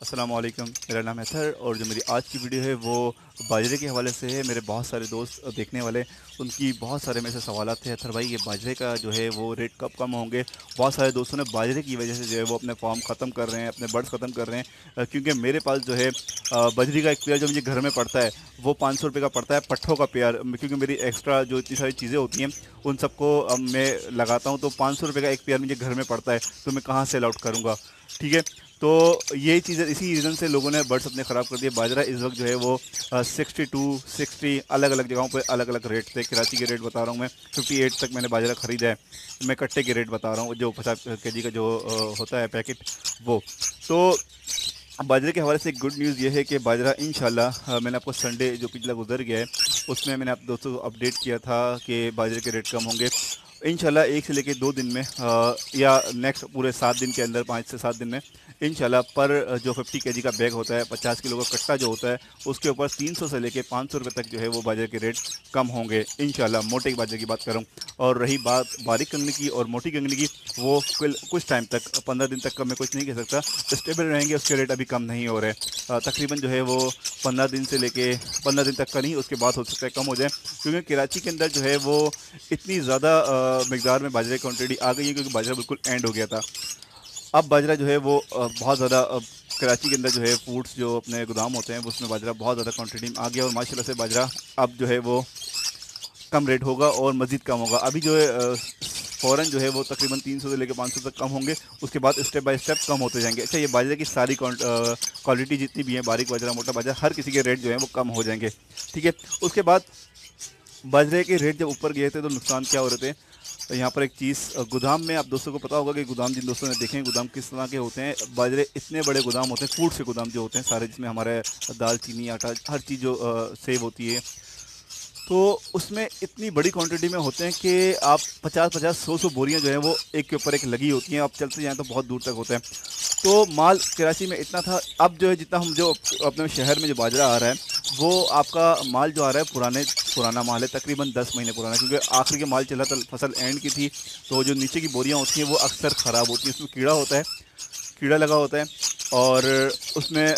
अस्सलाम वालेकुम। मेरा नाम है अतहर और जो मेरी आज की वीडियो है वो बाजरे के हवाले से है। मेरे बहुत सारे दोस्त देखने वाले, उनकी बहुत सारे मेरे से सवालात थे, अतहर भाई ये बाजरे का जो है वो रेट कब कम होंगे। बहुत सारे दोस्तों ने बाजरे की वजह से जो है वो अपने फार्म ख़त्म कर रहे हैं, अपने बर्ड्स ख़त्म कर रहे हैं। क्योंकि मेरे पास जो है बजरी का एक पेयर जो मुझे घर में पड़ता है वो 500 रुपये का पड़ता है, पट्ठों का पेयर। क्योंकि मेरी एक्स्ट्रा जो इतनी सारी चीज़ें होती हैं उन सबको मैं लगाता हूँ, तो 500 रुपये का एक पेयर मुझे घर में पड़ता है, तो मैं कहाँ से अलाउट करूँगा। ठीक है, तो यही चीज़ें, इसी रीज़न से लोगों ने बर्ड्स अपने ख़राब कर दिए। बाजरा इस वक्त जो है वो 62 60 अलग अलग जगहों पे अलग अलग रेट थे। कराची के रेट बता रहा हूँ मैं, 58 तक मैंने बाजरा ख़रीदा है। मैं कट्टे के रेट बता रहा हूँ, जो 50 kg का जो होता है पैकेट, वो। तो बाजरे के हवाले से एक गुड न्यूज़ ये है कि बाजरा इंशाल्लाह, मैंने आपको संडे जो पिछला गुजर गया है उसमें मैंने आप दोस्तों को अपडेट किया था कि बाजरे के रेट कम होंगे इंशाल्लाह। 1 से लेकर 2 दिन में या नेक्स्ट पूरे 7 दिन के अंदर, 5 से 7 दिन में इंशाल्लाह। पर जो 50 kg का बैग होता है, 50 किलो का कट्टा जो होता है, उसके ऊपर 300 से लेकर 500 रुपये तक जो है वो बाजरे के रेट कम होंगे इंशाल्लाह। मोटे बाजरे की बात करूँ, और रही बात बारीक कंगनी की और मोटी कंगनी की, वो कुछ टाइम तक, 15 दिन तक का मैं कुछ नहीं कह सकता, स्टेबल रहेंगे। उसके रेट अभी कम नहीं हो रहे। तकरीबन जो है वो 15 दिन से लेके 15 दिन तक का नहीं, उसके बाद हो सकता है कम हो जाए। क्योंकि कराची के अंदर जो है वो इतनी ज़्यादा मकदार में बाजरे की क्वान्टिटी आ गई है, क्योंकि बाजरा बिल्कुल एंड हो गया था। अब बाजरा जो है वो बहुत ज़्यादा, कराची के अंदर जो है फूड्स जो अपने गोदाम होते हैं उसमें बाजरा बहुत ज़्यादा क्वांटिटी में आ गया, और माशाल्लाह से बाजरा अब जो है वो कम रेट होगा और मज़ीद कम होगा। अभी जो है फ़ौरन जो है वो तकरीबन 300 से लेकर 500 तक कम होंगे, उसके बाद स्टेप बाय स्टेप कम होते जाएंगे। अच्छा, ये बाजरे की सारी क्वालिटी जितनी भी है, बारीक बाजरा, मोटा बाजरा, हर किसी के रेट जो है वो कम हो जाएंगे। ठीक है, उसके बाद बाजरे के रेट जब ऊपर गए थे तो नुकसान क्या हो रहे थे। तो यहाँ पर एक चीज़, गोदाम में आप दोस्तों को पता होगा कि गोदाम, जिन दोस्तों ने देखे हैं गोदाम किस तरह के होते हैं, बाजरे इतने बड़े गोदाम होते हैं, फूड से गोदाम जो होते हैं सारे, जिसमें हमारे दाल, चीनी, आटा, हर चीज़ जो सेव होती है, तो उसमें इतनी बड़ी क्वांटिटी में होते हैं कि आप 50-50 100-100 बोरियां जो है वो एक के ऊपर एक लगी होती हैं। आप चलते जाएँ तो बहुत दूर तक होता है। तो माल कराची में इतना था। अब जो है जितना हम जो अपने शहर में जो बाजरा आ रहा है, वो आपका माल जो आ रहा है पुराना माल है, तकरीबन 10 महीने पुराना, क्योंकि आखिरी के माल चला था, फसल एंड की थी। तो जो नीचे की बोरियां होती हैं वो अक्सर ख़राब होती हैं, उसमें कीड़ा होता है, कीड़ा लगा होता है। और उसमें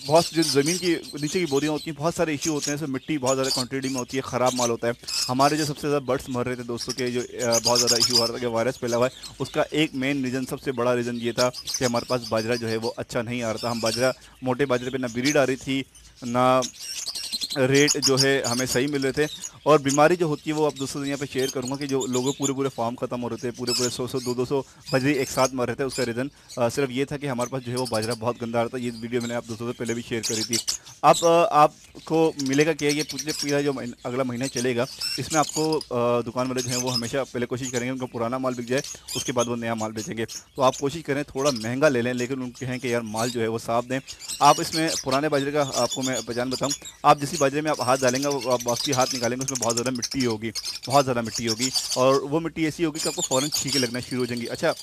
बहुत जो ज़मीन की नीचे की बोरियां होती हैं, बहुत सारे इश्यू होते हैं, इसमें मिट्टी बहुत ज़्यादा क्वांटिटी में होती है, ख़राब माल होता है। हमारे जो सबसे ज़्यादा बर्ड्स मर रहे थे दोस्तों के, जो बहुत ज़्यादा इशू हो रहा था कि वायरस फैला हुआ है, उसका एक मेन रीज़न, सबसे बड़ा रीज़न ये था कि हमारे पास बाजरा जो है वो अच्छा नहीं आ रहा था। हम बाजरा, मोटे बाजरे पे ना ब्रीड आ रही थी, ना रेट जो है हमें सही मिल रहे थे। और बीमारी जो होती है वो आप दोस्तों से यहाँ पे शेयर करूँगा कि जो लोगों पूरे पूरे फार्म खत्म हो रहे थे, पूरे पूरे 100-100 200 बजरी एक साथ मर रहे थे, उसका रीज़न सिर्फ ये था कि हमारे पास जो है वो बाजरा बहुत गंदा आ रहा था। ये वीडियो मैंने आप दोस्तों से पहले भी शेयर करी थी। अब आपको मिलेगा क्या, ये पूरे पूरा जो अगला महीना चलेगा, इसमें आपको दुकान वाले जो हैं वो हमेशा पहले कोशिश करेंगे उनका पुराना माल बिक जाए, उसके बाद वो नया माल बेचेंगे। तो आप कोशिश करें थोड़ा महंगा ले लें, लेकिन उनके हैं कि यार माल जो है वो साफ दें। आप इसमें पुराने बाजरे का आपको मैं पहचान बताऊँ, आप जिस बाजरे में आप हाथ डालेंगे, वो आप वापसी हाथ निकालेंगे, उसमें बहुत ज़्यादा मिट्टी होगी, बहुत ज़्यादा मिट्टी होगी, और वो मिट्टी ऐसी होगी कि आपको फ़ौरन छींके लगना शुरू हो जाएंगी। अच्छा,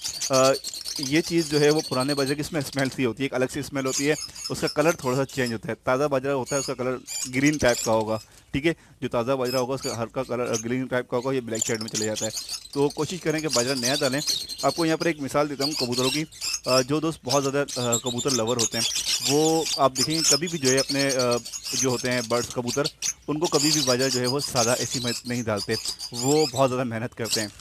ये चीज़ जो है वो पुराने बाजरे की इसमें स्मेल सी होती है, एक अलग सी स्मेल होती है। उसका कलर थोड़ा सा चेंज होता है। ताज़ा बाजरा होता है उसका कलर ग्रीन टाइप का होगा। ठीक है, जो ताज़ा बाजरा होगा उसका हल्का कलर ग्रीन टाइप का होगा, ये ब्लैक शेड में चले जाता है। तो कोशिश करें कि बाजरा नया डालें। आपको यहाँ पर एक मिसाल देता हूँ कबूतरों की। जो दोस्त बहुत ज़्यादा कबूतर लवर होते हैं, वो आप देखेंगे कभी भी जो है अपने जो होते हैं बर्ड्स, कबूतर, उनको कभी भी बाजरा जो है वो सादा ऐसी में नहीं डालते, वो बहुत ज़्यादा मेहनत करते हैं।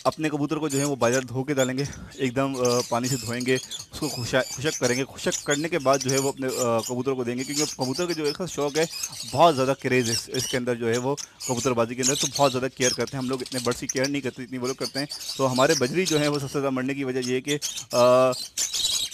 अपने कबूतर को जो है वो बाजरा धो के डालेंगे, एकदम पानी से धोएंगे, उसको खुशक करेंगे। खुशक करने के बाद जो है वो अपने कबूतर को देंगे, क्योंकि कबूतर का जो एक शौक है, बहुत ज़्यादा क्रेज़ है इसके अंदर जो है वो कबूतरबाजी के अंदर, तो बहुत ज़्यादा केयर करते हैं। हम लोग इतने बर्ड्स की केयर नहीं करते जितनी वो लोग करते हैं। तो हमारे बजरी जो है वो सबसे ज़्यादा मरने की वजह ये है कि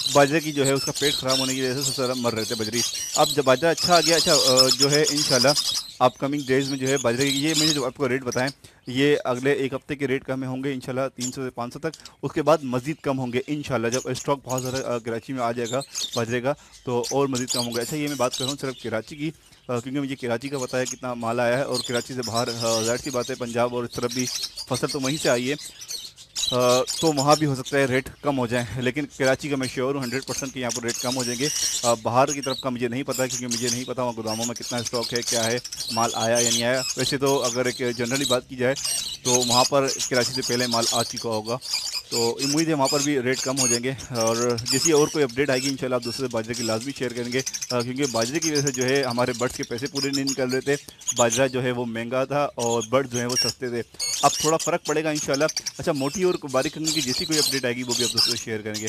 बाजरे की जो है उसका पेट ख़राब होने की वजह से सबसे ज़्यादा मर रहे थे बजरी। अब जब बाजरा अच्छा आ गया, अच्छा जो है इंशाल्लाह अपकमिंग डेज़ में जो है बाजरे की, ये मैंने जो आपको रेट बताएं, ये अगले एक हफ्ते के रेट कम होंगे इंशाल्लाह, 300 से 500 तक। उसके बाद मज़ीद कम होंगे इंशाल्लाह, जब स्टॉक बहुत ज़्यादा कराची में आ जाएगा बाजरे का, तो और मज़ीद कम होंगे। अच्छा, ये मैं बात कर रहा हूँ सिर्फ कराची की, क्योंकि मुझे कराची का पता है कितना माल आया है, और कराची से बाहर ज़ाहिर सी बात है पंजाब और इस तरफ भी फसल तो वहीं से आई है। तो वहाँ भी हो सकता है रेट कम हो जाए, लेकिन कराची का मैं श्योर हूँ 100% कि यहाँ पर रेट कम हो जाएंगे। बाहर की तरफ का मुझे नहीं पता, क्योंकि मुझे नहीं पता वहाँ गोदामों में कितना स्टॉक है, क्या है, माल आया या नहीं आया। वैसे तो अगर एक जनरली बात की जाए तो वहाँ पर कराची से पहले माल आ चुका होगा। तो उम्मीद है वहाँ पर भी रेट कम हो जाएंगे। और जैसी और कोई अपडेट आएगी इंशाल्लाह आप दूसरे बाजरे की लाजमी शेयर करेंगे, क्योंकि बाजरे की वजह से जो है हमारे बर्ड्स के पैसे पूरे नहीं निकल रहे थे। बाजरा जो है वो महंगा था और बर्ड जो है वो सस्ते थे। अब थोड़ा फ़र्क पड़ेगा इंशाल्लाह। अच्छा, मोटी और बारीक कंगन की जैसी कोई अपडेट आएगी वो भी आप दूसरे शेयर करेंगे।